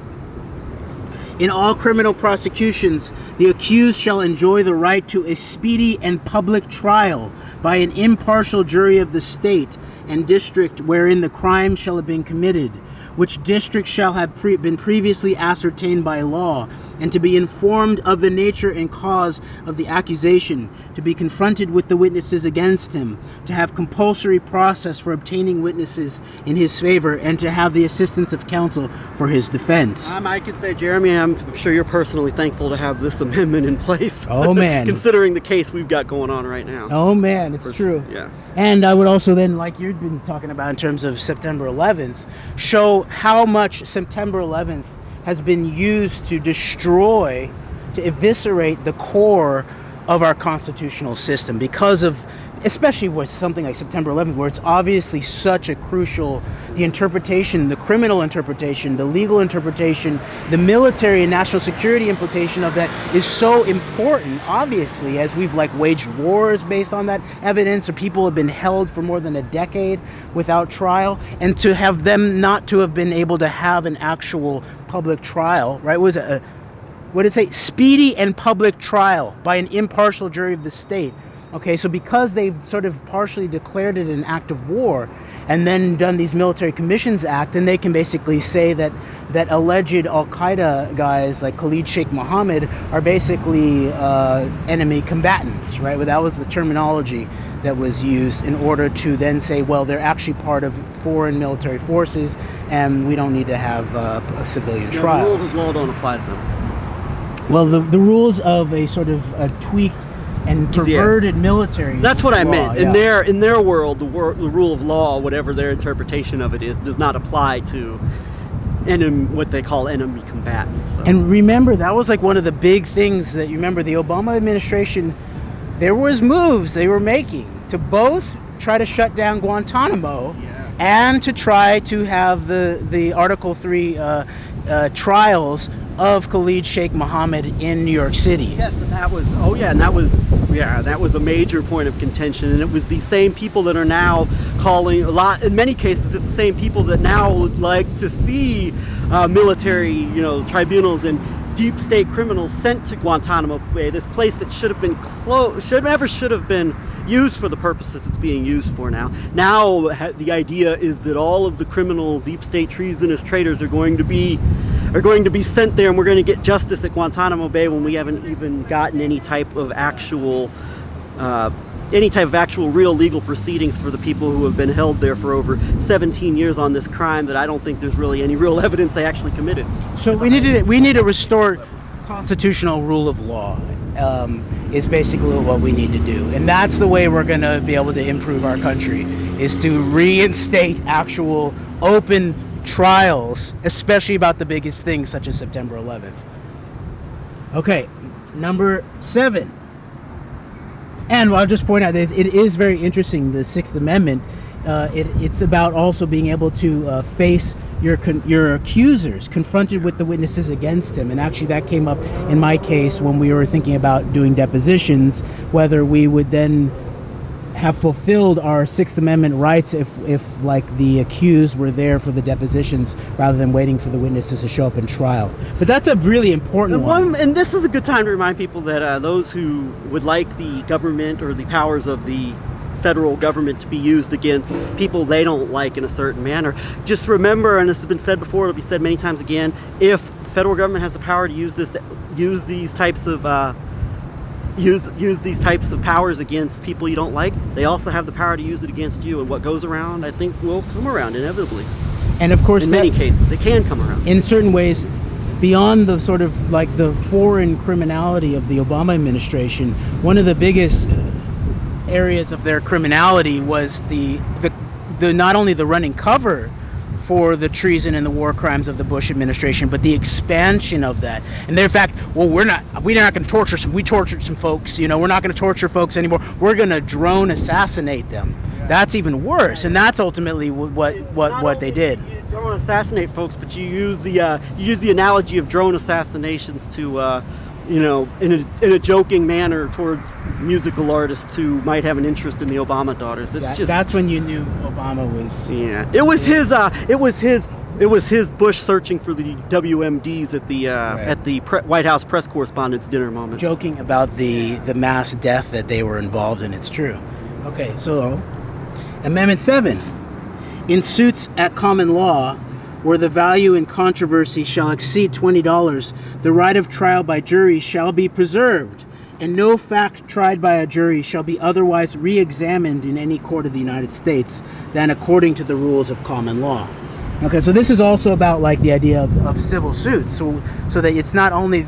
In all criminal prosecutions, the accused shall enjoy the right to a speedy and public trial by an impartial jury of the state and district wherein the crime shall have been committed, which district shall have been previously ascertained by law, and to be informed of the nature and cause of the accusation, to be confronted with the witnesses against him, to have compulsory process for obtaining witnesses in his favor, and to have the assistance of counsel for his defense. I could say, Jeremy, I'm sure you're personally thankful to have this amendment in place. Oh, man. Considering the case we've got going on right now. Oh, man, it's true. Yeah. And I would also then, like you've been talking about in terms of September 11th, show how much September 11th has been used to destroy, to eviscerate the core of our constitutional system because of, especially with something like September 11th, where it's obviously such a crucial, the interpretation, the criminal interpretation, the legal interpretation, the military and national security implication of that is so important, obviously, as we've like waged wars based on that evidence, or people have been held for more than a decade without trial, and to have them not to have been able to have an actual public trial, right? Was it what did it say? Speedy and public trial by an impartial jury of the state. Okay, so because they've sort of partially declared it an act of war and then done these Military Commissions Act, then they can basically say that alleged Al-Qaeda guys like Khalid Sheikh Mohammed are basically enemy combatants, right? Well, that was the terminology that was used in order to then say, well, they're actually part of foreign military forces and we don't need to have civilian trials. The rules of law don't apply to them. Well, the rules of a sort of tweaked and perverted military. That's what I meant. Yeah. In their world, the rule of law, whatever their interpretation of it is, does not apply to what they call enemy combatants. So. And remember, that was like one of the big things that you remember the Obama administration. There was moves they were making to both try to shut down Guantanamo, and to try to have the Article 3 trials of Khalid Sheikh Mohammed in New York City. Yes, and that was a major point of contention, and it was the same people that are now calling in many cases it's the same people that now would like to see military, tribunals and deep state criminals sent to Guantanamo Bay, this place that should have been should have been used for the purposes it's being used for now. Now the idea is that all of the criminal deep state treasonous traitors are going to be sent there, and we're going to get justice at Guantanamo Bay when we haven't even gotten any type of actual real legal proceedings for the people who have been held there for over 17 years on this crime that I don't think there's really any real evidence they actually committed. So we need to restore constitutional rule of law. Is basically what we need to do, and that's the way we're going to be able to improve our country, is to reinstate actual open trials, especially about the biggest things such as September 11th. Okay, number 7. And I'll just point out that it is very interesting, the Sixth Amendment. It's about also being able to face your accusers, confronted with the witnesses against him. And actually that came up in my case when we were thinking about doing depositions, whether we would then have fulfilled our Sixth Amendment rights if like the accused were there for the depositions rather than waiting for the witnesses to show up in trial. But that's a really important one. And this is a good time to remind people that those who would like the government or the powers of the federal government to be used against people they don't like in a certain manner, just remember, and this has been said before, it'll be said many times again, if federal government has the power to use these types of powers against people you don't like. They also have the power to use it against you, and what goes around, I think, will come around inevitably. And of course, in many cases, it can come around. In certain ways, beyond the sort of like the foreign criminality of the Obama administration, one of the biggest areas of their criminality was the not only the running cover for the treason and the war crimes of the Bush administration, but the expansion of that. And in fact, well, we're not going to torture some. We tortured some folks. You know, we're not going to torture folks anymore. We're going to drone assassinate them. That's even worse, and that's ultimately what they did. You don't assassinate folks, but you use the analogy of drone assassinations to, in a joking manner towards musical artists who might have an interest in the Obama daughters. That's when you knew Obama was. Yeah, it was his Bush searching for the WMDs at the White House press correspondents' dinner moment. Joking about the mass death that they were involved in. It's true. Okay, so Amendment 7. In suits at common law, where the value in controversy shall exceed $20, the right of trial by jury shall be preserved, and no fact tried by a jury shall be otherwise re-examined in any court of the United States than according to the rules of common law. Okay, so this is also about like the idea of civil suits, so that it's not only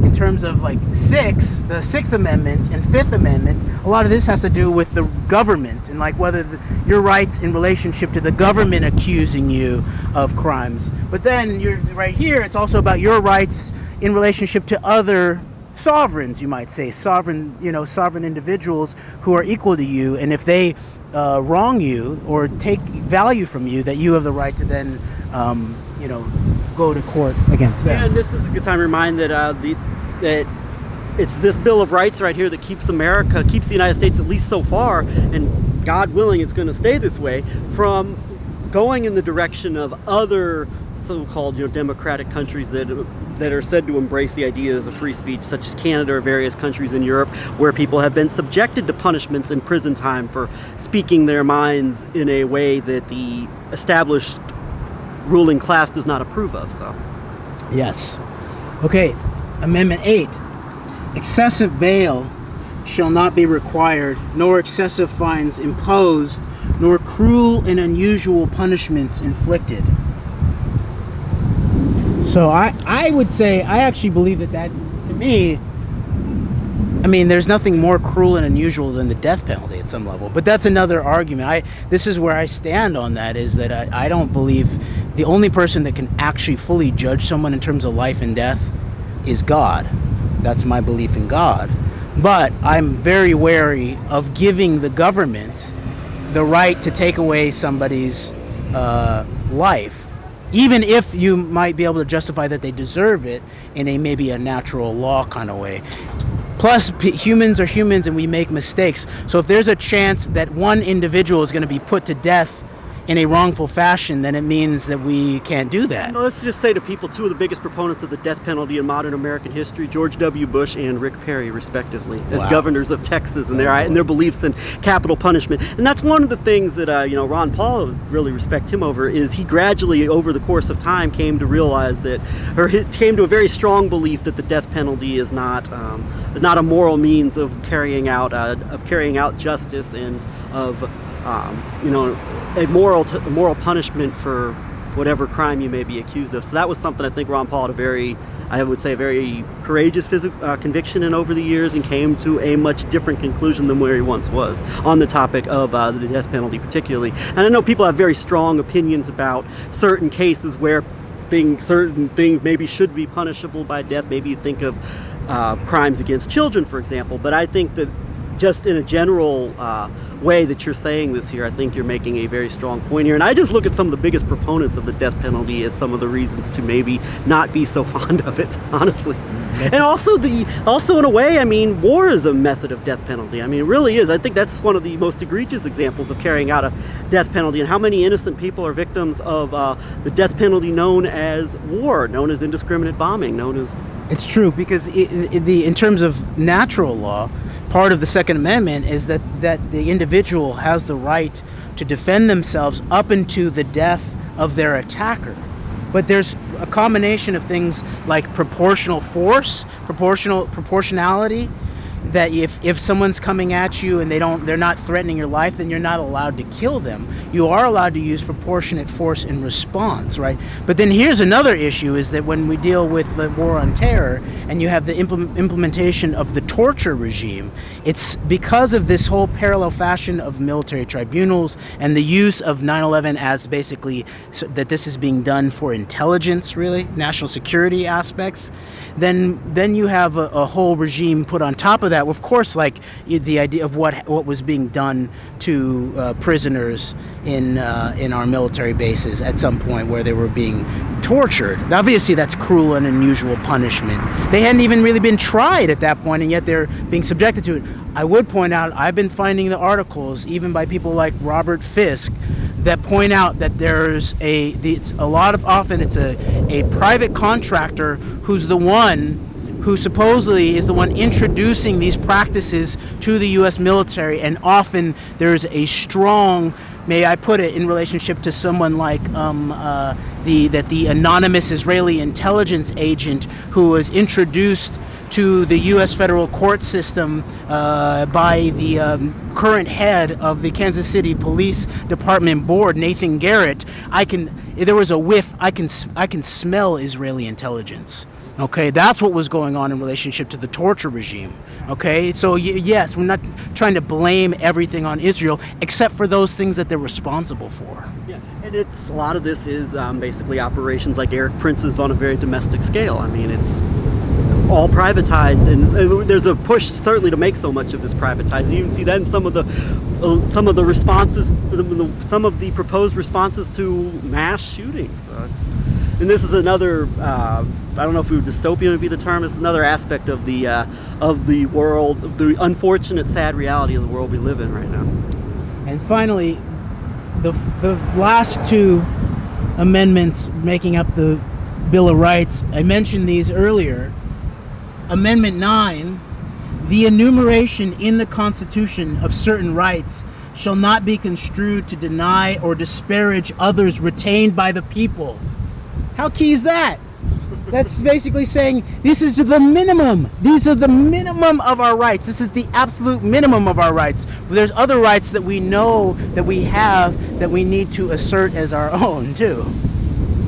in terms of like the Sixth Amendment and Fifth Amendment. A lot of this has to do with the government and like whether your rights in relationship to the government accusing you of crimes. But then you're right here, it's also about your rights in relationship to other sovereigns, you might say, sovereign individuals who are equal to you, and if they wrong you or take value from you, that you have the right to then go to court against them. Yeah, and this is a good time to remind that that it's this Bill of Rights right here that keeps the United States, at least so far, and God willing it's going to stay this way, from going in the direction of other so-called democratic countries that are said to embrace the ideas of free speech, such as Canada or various countries in Europe, where people have been subjected to punishments and prison time for speaking their minds in a way that the established ruling class does not approve of. So, yes. Okay, Amendment 8. Excessive bail shall not be required, nor excessive fines imposed, nor cruel and unusual punishments inflicted. So I would say, I actually believe that to me, I mean, there's nothing more cruel and unusual than the death penalty at some level. But that's another argument. This is where I stand on that, is that I don't believe the only person that can actually fully judge someone in terms of life and death is God. That's my belief in God. But I'm very wary of giving the government the right to take away somebody's life, even if you might be able to justify that they deserve it in maybe a natural law kind of way. Plus, humans are humans and we make mistakes. So if there's a chance that one individual is going to be put to death in a wrongful fashion, then it means that we can't do that. Let's just say to people, two of the biggest proponents of the death penalty in modern American history, George W. Bush and Rick Perry, respectively, as governors of Texas, and their beliefs in capital punishment. And that's one of the things that Ron Paul really respect him over, is he gradually, over the course of time, came to realize that, or came to a very strong belief that the death penalty is not a moral means of carrying out justice and of a moral punishment for whatever crime you may be accused of. So that was something I think Ron Paul had a very courageous conviction in over the years, and came to a much different conclusion than where he once was on the topic of the death penalty particularly. And I know people have very strong opinions about certain cases where certain things maybe should be punishable by death. Maybe you think of crimes against children, for example. But I think that just in a general way that you're saying this here, I think you're making a very strong point here. And I just look at some of the biggest proponents of the death penalty as some of the reasons to maybe not be so fond of it, honestly. And also in a way, I mean, war is a method of death penalty. I mean, it really is. I think that's one of the most egregious examples of carrying out a death penalty, and how many innocent people are victims of the death penalty known as war, known as indiscriminate bombing, known as... It's true, because in terms of natural law, part of the Second Amendment is that the individual has the right to defend themselves up into the death of their attacker. but there's a combination of things like proportional force, proportionality, that if someone's coming at you and they're not threatening your life, then you're not allowed to kill them. You are allowed to use proportionate force in response, right? But then here's another issue, is that when we deal with the war on terror and you have the implementation of the torture regime, it's because of this whole parallel fashion of military tribunals and the use of 9/11 as basically that this is being done for intelligence, really, national security aspects, then you have a whole regime put on top of that. Of course, like the idea of what was being done to prisoners in our military bases at some point, where they were being tortured. Obviously, that's cruel and unusual punishment. They hadn't even really been tried at that point, and yet they're being subjected to it. I would point out, I've been finding the articles, even by people like Robert Fisk, that point out that there's often it's a private contractor who's the one who supposedly is the one introducing these practices to the U.S. military, and often there's a strong, may I put it, in relationship to someone like the anonymous Israeli intelligence agent who was introduced to the U.S. federal court system by the current head of the Kansas City Police Department Board, Nathan Garrett. There was a whiff. I can smell Israeli intelligence. Okay, that's what was going on in relationship to the torture regime. Okay, so yes, we're not trying to blame everything on Israel, except for those things that they're responsible for. Yeah, and a lot of this is basically operations like Eric Prince's on a very domestic scale. I mean, it's all privatized, and there's a push certainly to make so much of this privatized. You even see that in some of the responses, some of the proposed responses to mass shootings. And this is another, I don't know if dystopian would be the term, it's another aspect of the world, of the unfortunate, sad reality of the world we live in right now. And finally, the last two amendments making up the Bill of Rights, I mentioned these earlier. Amendment 9, the enumeration in the Constitution of certain rights shall not be construed to deny or disparage others retained by the people. How key is that? That's basically saying this is the minimum. These are the minimum of our rights. This is the absolute minimum of our rights. There's other rights that we know that we have that we need to assert as our own too.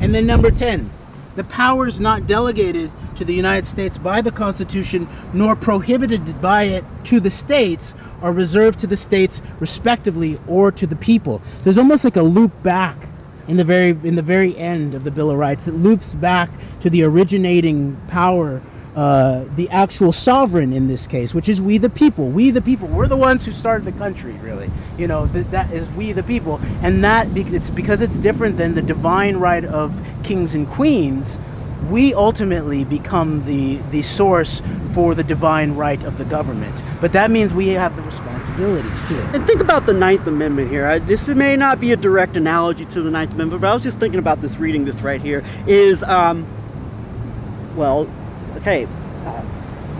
And then number 10, the powers not delegated to the United States by the Constitution nor prohibited by it to the states are reserved to the states respectively or to the people. There's almost like a loop back in the very end of the Bill of Rights. It loops back to the originating power, the actual sovereign in this case, which is we the people. We the people. We're the ones who started the country, really. You know, that is we the people. And it's because it's different than the divine right of kings and queens. We ultimately become the source for the divine right of the government. But that means we have the responsibilities too. And think about the Ninth Amendment here. This may not be a direct analogy to the Ninth Amendment, but I was just thinking about this, reading this right here, is, the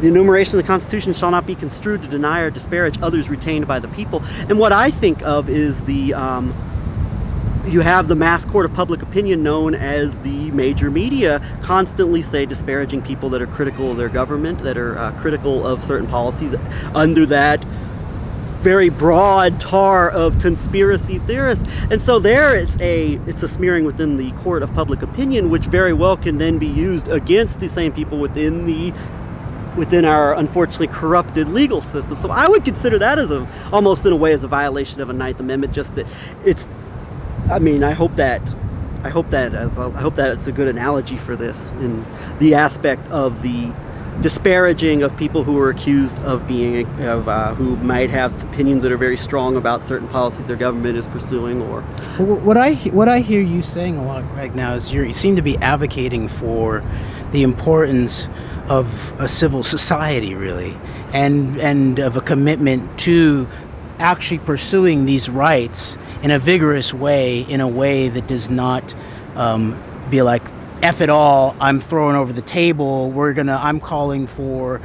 enumeration of the Constitution shall not be construed to deny or disparage others retained by the people. And what I think of is you have the mass court of public opinion known as the major media constantly say disparaging people that are critical of their government, that are critical of certain policies, under that very broad tar of conspiracy theorists. And so there it's a smearing within the court of public opinion, which very well can then be used against the same people within our unfortunately corrupted legal system. So I would consider that as almost in a way as a violation of a Ninth Amendment, just that it's, I mean, I hope that it's a good analogy for this, in the aspect of the disparaging of people who are accused of who might have opinions that are very strong about certain policies their government is pursuing. Or what I hear you saying a lot right now is you seem to be advocating for the importance of a civil society, really, and of a commitment to actually pursuing these rights in a vigorous way, in a way that does not be like, F it all, I'm throwing over the table, I'm calling for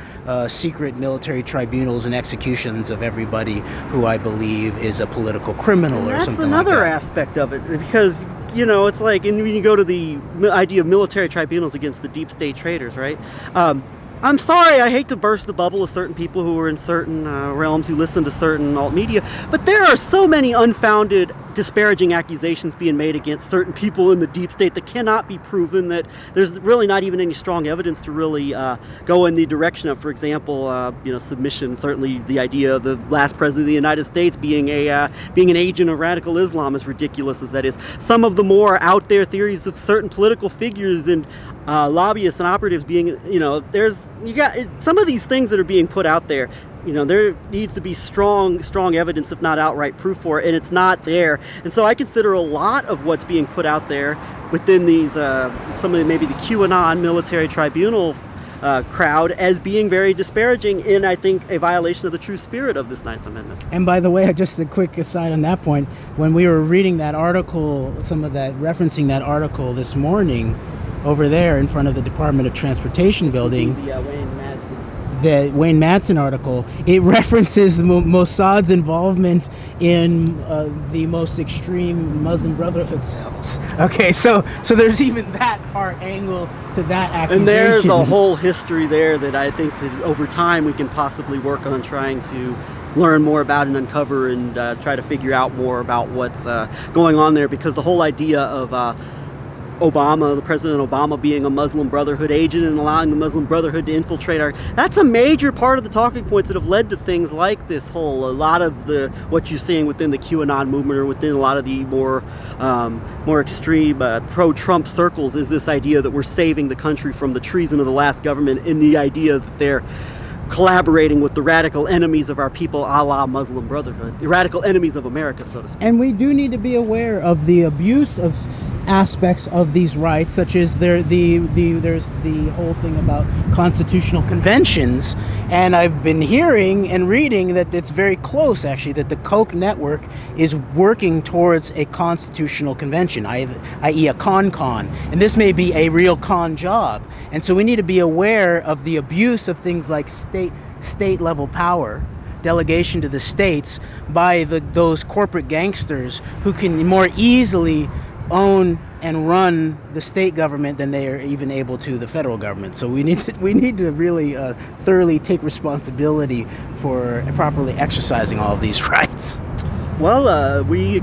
secret military tribunals and executions of everybody who I believe is a political criminal or something like that. That's another aspect of it, because it's like, and when you go to the idea of military tribunals against the deep state traitors, right? I'm sorry, I hate to burst the bubble of certain people who are in certain realms who listen to certain alt media, but there are so many unfounded, disparaging accusations being made against certain people in the deep state that cannot be proven, that there's really not even any strong evidence to really go in the direction of, for example, submission. Certainly the idea of the last president of the United States being an agent of radical Islam, as ridiculous as that is. Some of the more out there theories of certain political figures and lobbyists and operatives being, you got some of these things that are being put out there. There needs to be strong evidence, if not outright proof for it, and it's not there. And so I consider a lot of what's being put out there within these, some of maybe the QAnon military tribunal crowd as being very disparaging, and I think a violation of the true spirit of this Ninth Amendment. And by the way, just a quick aside on that point, when we were reading that article, referencing that article this morning over there in front of the Department of Transportation building, the Wayne Madsen article, it references Mossad's involvement in the most extreme Muslim Brotherhood cells. Okay, so there's even that angle to that accusation. And there's a whole history there that I think that over time we can possibly work on trying to learn more about and uncover and try to figure out more about what's going on there, because the whole idea of the President Obama being a Muslim Brotherhood agent and allowing the Muslim Brotherhood to infiltrate that's a major part of the talking points that have led to things like this a lot of what you're seeing within the QAnon movement, or within a lot of the more extreme pro-Trump circles, is this idea that we're saving the country from the treason of the last government, and the idea that they're collaborating with the radical enemies of our people, a la Muslim Brotherhood, the radical enemies of America, so to speak. And we do need to be aware of the abuse of aspects of these rights, such as there's the whole thing about constitutional conventions, and I've been hearing and reading that it's very close, actually, that the Koch network is working towards a constitutional convention, i.e. a con, and this may be a real con job, and so we need to be aware of the abuse of things like state level power, delegation to the states by those corporate gangsters who can more easily own and run the state government than they are even able to the federal government. So we need to really thoroughly take responsibility for properly exercising all of these rights. Well, we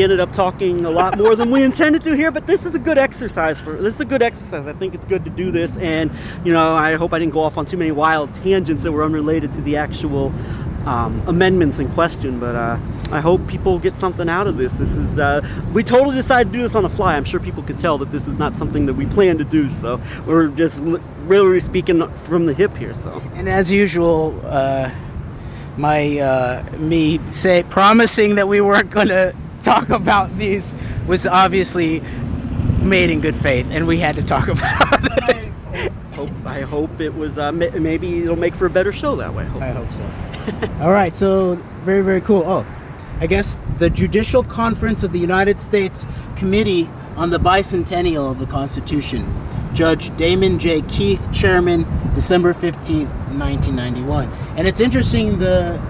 ended up talking a lot more than we intended to here, but this is a good exercise. I think it's good to do this, and I hope I didn't go off on too many wild tangents that were unrelated to the actual amendments in question, but I hope people get something out of this. This is we totally decided to do this on the fly. I'm sure people could tell that this is not something that we plan to do, so we're just really speaking from the hip here. So, and as usual, promising that we weren't going to talk about these was obviously made in good faith, and we had to talk about it. I hope it was maybe it'll make for a better show that way. I hope so. All right, so very, very cool. Oh, I guess the Judicial Conference of the United States Committee on the Bicentennial of the Constitution. Judge Damon J. Keith, Chairman, December 15th, 1991. And it's interesting, the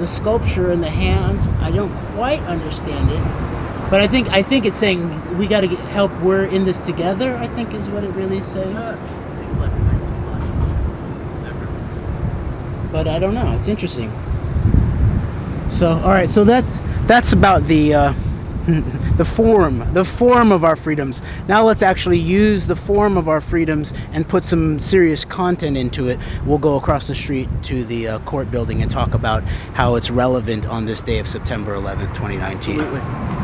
sculpture in the hands, I don't quite understand it, but I think it's saying we got to get help, we're in this together, I think is what it really is saying. Seems like but I don't know, it's interesting. So, all right, so that's about the form of our freedoms. Now let's actually use the form of our freedoms and put some serious content into it. We'll go across the street to the court building and talk about how it's relevant on this day of September 11th, 2019. Absolutely.